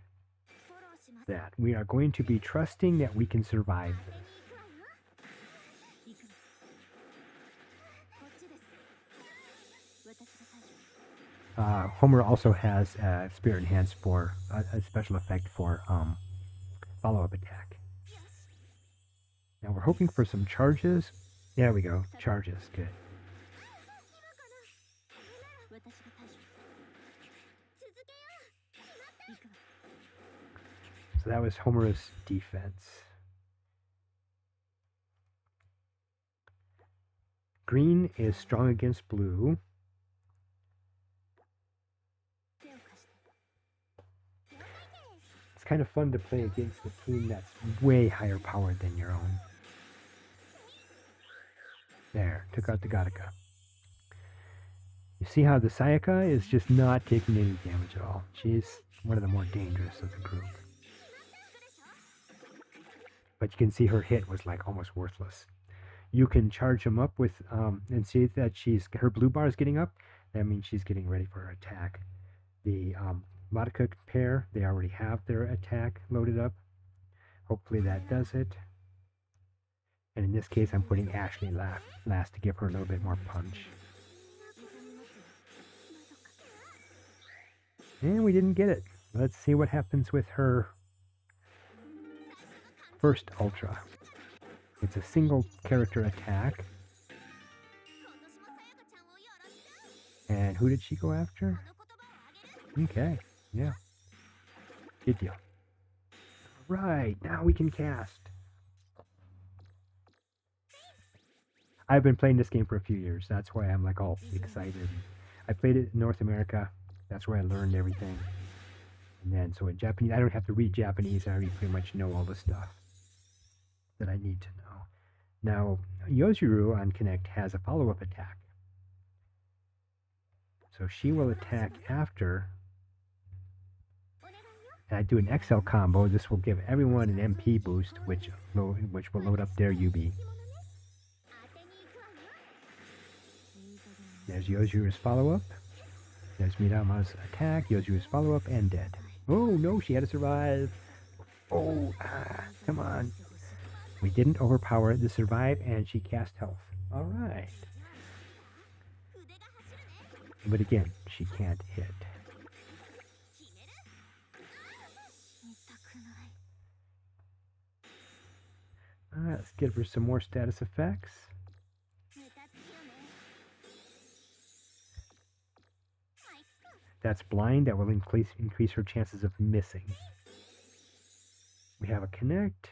that. We are going to be trusting that we can survive this. Homer also has Spirit Enhance for a special effect for follow-up attack. Now we're hoping for some charges. There we go, charges, good. So that was Homura's defense. Green is strong against blue. Kind of fun to play against a team that's way higher powered than your own. There, took out the Garuka. You see how the Sayaka is just not taking any damage at all. She's one of the more dangerous of the group. But you can see her hit was like almost worthless. You can charge them up with, and see that her blue bar is getting up. That means she's getting ready for her attack. The Madoka pair, they already have their attack loaded up. Hopefully that does it. And in this case, I'm putting Ashley last to give her a little bit more punch. And we didn't get it. Let's see what happens with her first Ultra. It's a single character attack. And who did she go after? Okay. Yeah. Good deal. Right, now we can cast. I've been playing this game for a few years. That's why I'm like all excited. I played it in North America. That's where I learned everything. And then, so in Japanese, I don't have to read Japanese. I already pretty much know all the stuff that I need to know. Now, Yozuru on Connect has a follow-up attack. So she will attack after. And I do an XL combo. This will give everyone an MP boost, which will load up their UB. There's Yozuru's follow-up. There's Midama's attack, Yozuru's follow-up, and dead. Oh no, she had to survive. Oh, come on. We didn't overpower the survive, and she cast health. Alright. But again, she can't hit. Alright, let's give her some more status effects. That's blind. That will increase her chances of missing. We have a connect.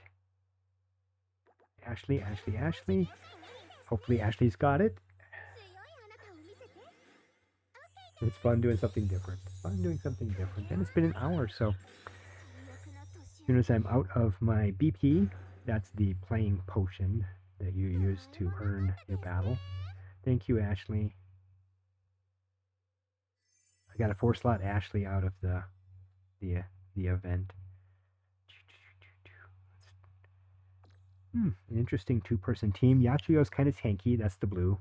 Ashley. Hopefully Ashley's got it. It's fun doing something different. And it's been an hour, so as soon as I'm out of my BP, that's the playing potion that you use to earn your battle. Thank you, Ashley. I got a 4-slot Ashley out of the event. An interesting 2-person team. Yachiyo's kind of tanky. That's the blue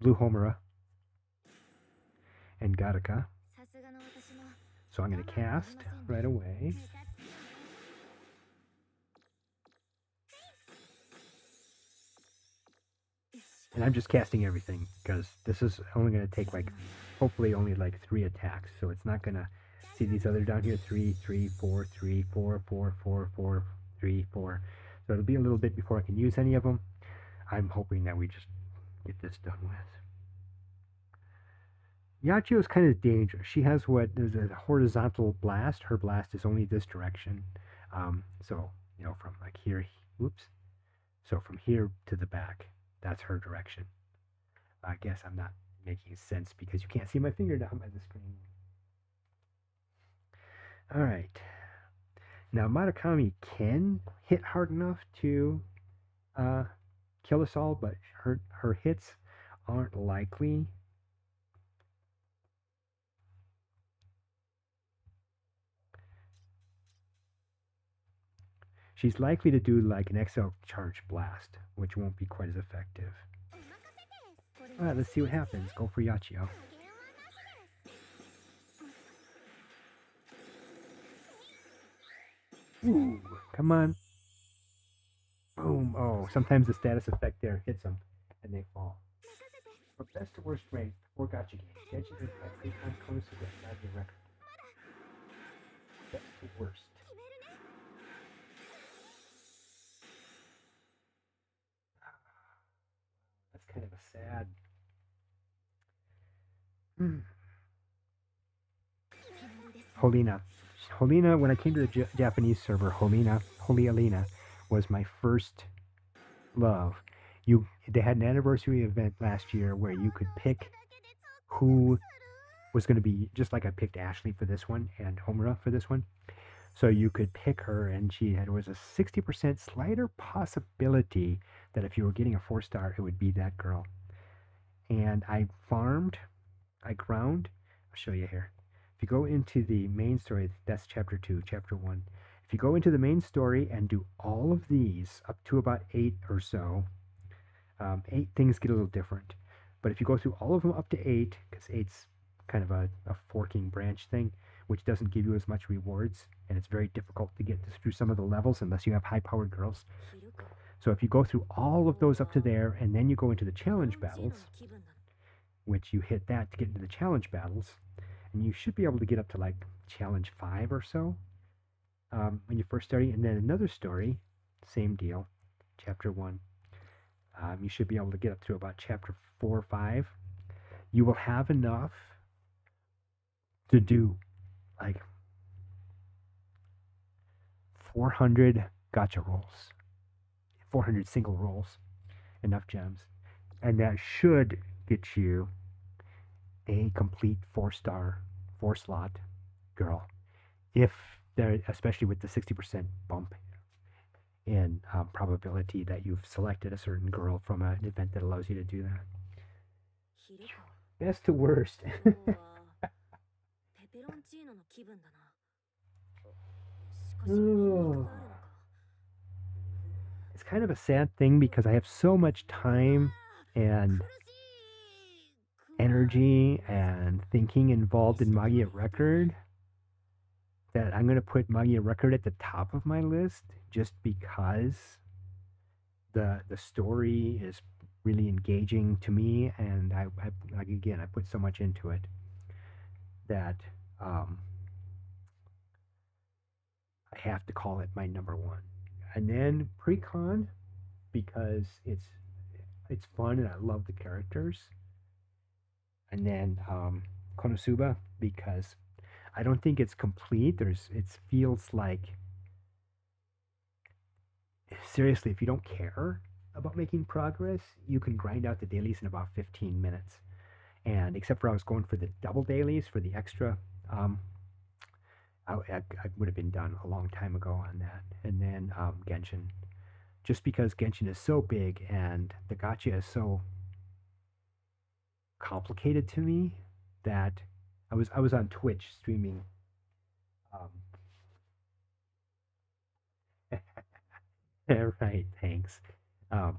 Homura. And Garuka. So I'm going to cast right away. And I'm just casting everything because this is only going to take hopefully only 3 attacks. So it's not going to see these other down here 3, 3, 4, 3, 4, 4, 4, 4, 3, 4. So it'll be a little bit before I can use any of them. I'm hoping that we just get this done with. Yachio is kind of dangerous. She has there's a horizontal blast. Her blast is only this direction. So, from here, So from here to the back, that's her direction. I guess I'm not making sense because you can't see my finger down by the screen. All right. Now, Murakami can hit hard enough to kill us all, but her hits aren't likely. She's likely to do an XL charge blast, which won't be quite as effective. Alright, let's see what happens. Go for Yachio. Ooh, come on. Boom. Oh, sometimes the status effect there hits them and they fall. From best to worst rank, 4 gacha games. Gacha games by Priconne, Konosuba, Magia Record. Best to worst. That's kind of a sad. Holina, when I came to the Japanese server, Holy Alina was my first love. They had an anniversary event last year where you could pick who was going to be, just like I picked Ashley for this one and Homura for this one. So you could pick her, and was a 60% slighter possibility that if you were getting a 4-star, it would be that girl. And I ground. I'll show you here. If you go into the main story, that's chapter 2, chapter 1. If you go into the main story and do all of these up to about 8 or so, 8 things get a little different. But if you go through all of them up to 8, because 8's kind of a forking branch thing, which doesn't give you as much rewards, and it's very difficult to get through some of the levels unless you have high-powered girls. So if you go through all of those up to there, and then you go into the challenge battles, which you hit that to get into the challenge battles, and you should be able to get up to challenge 5 or so when you first start. And then another story, same deal, chapter 1. You should be able to get up to about chapter 4 or 5. You will have enough to do 400 gacha rolls, 400 single rolls, enough gems, and that should get you a complete 4-star, 4-slot girl, especially with the 60% bump in probability that you've selected a certain girl from an event that allows you to do that. Best to worst. It's kind of a sad thing because I have so much time and energy and thinking involved in Magia Record that I'm going to put Magia Record at the top of my list just because the story is really engaging to me, and I like again I put so much into it that um, I have to call it my number one. And then Precon because it's fun and I love the characters. And then Konosuba because I don't think it's complete. It feels like seriously, if you don't care about making progress, you can grind out the dailies in about 15 minutes. And except for I was going for the double dailies for the extra, um, I would have been done a long time ago on that. And then Genshin, just because Genshin is so big and the gacha is so complicated to me that I was on Twitch streaming. Um, right, thanks. Um,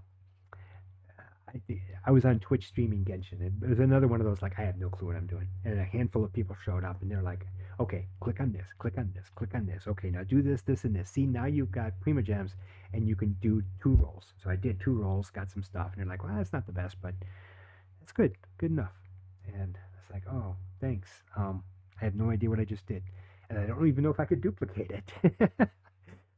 I was on Twitch streaming Genshin. It was another one of those like I have no clue what I'm doing, and a handful of people showed up, and they're like, "Okay, click on this, click on this, click on this. Okay, now do this, this, and this. See, now you've got Prima Gems, and you can do 2 rolls." So I did 2 rolls, got some stuff, and they're like, "Well, that's not the best, but it's good, good enough." And it's like, "Oh, thanks." I have no idea what I just did, and I don't even know if I could duplicate it.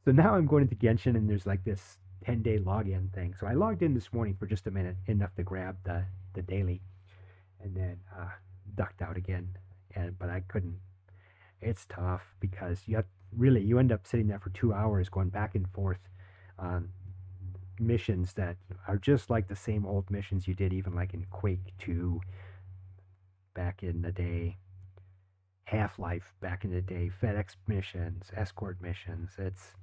So now I'm going into Genshin, and there's like this 10-day login thing. So I logged in this morning for just a minute, enough to grab the daily, and then ducked out again. But I couldn't. It's tough because you end up sitting there for 2 hours going back and forth on missions that are just like the same old missions you did even like in Quake 2 back in the day, Half-Life back in the day, FedEx missions, escort missions. It's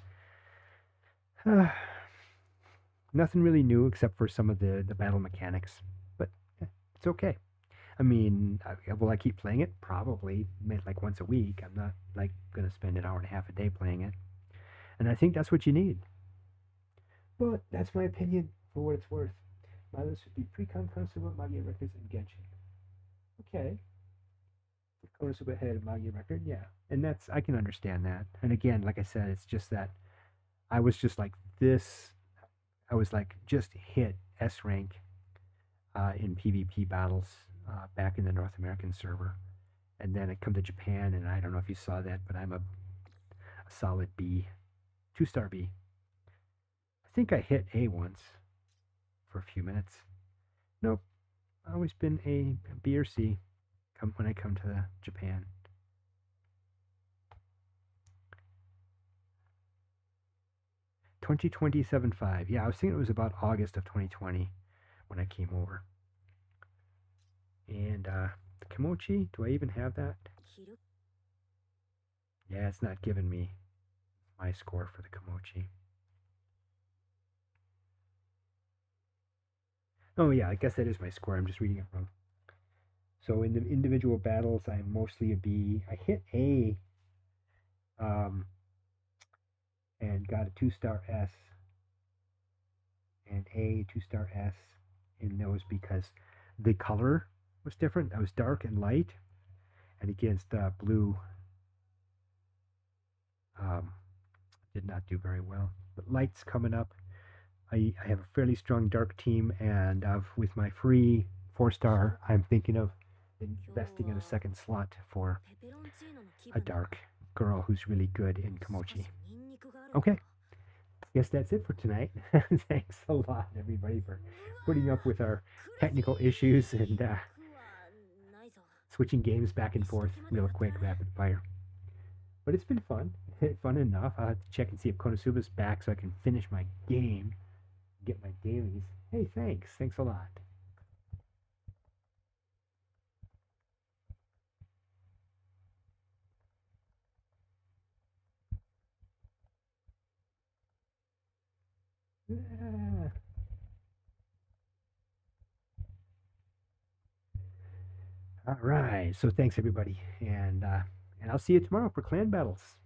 nothing really new except for some of the battle mechanics, but it's okay. I mean, will I keep playing it? Probably, like once a week. I'm not like gonna spend an hour and a half a day playing it, and I think that's what you need. But that's my opinion for what it's worth. My list would be Precon, Konosuba, Magia Records, and Genshin. Okay, Konosuba had a Magia Record, yeah, and that's I can understand that. And again, like I said, it's just that I was just like this. I was like just hit S rank in PvP battles back in the North American server. And then I come to Japan, and I don't know if you saw that, but I'm a solid B, 2-star B. I think I hit A once for a few minutes. Nope, I've always been a B or C when I come to Japan. 2027.5. Yeah, I was thinking it was about August of 2020 when I came over. And the Kimochi, do I even have that? Yeah, it's not giving me my score for the Kimochi. Oh yeah, I guess that is my score. I'm just reading it wrong. So in the individual battles, I'm mostly a B. I hit A, um, and got a 2-star S, and A 2-star S in those because the color was different. I was dark and light, and against blue, um, did not do very well. But light's coming up. I have a fairly strong dark team, and with my free 4-star, I'm thinking of investing in a second slot for a dark girl who's really good in Kimochi. Okay, guess that's it for tonight. Thanks a lot, everybody, for putting up with our technical issues and switching games back and forth real quick, rapid fire. But it's been fun. Fun enough. I'll have to check and see if Konosuba's back so I can finish my game, get my dailies. Hey, thanks. Thanks a lot. Yeah. All right. So thanks, everybody. And I'll see you tomorrow for clan battles.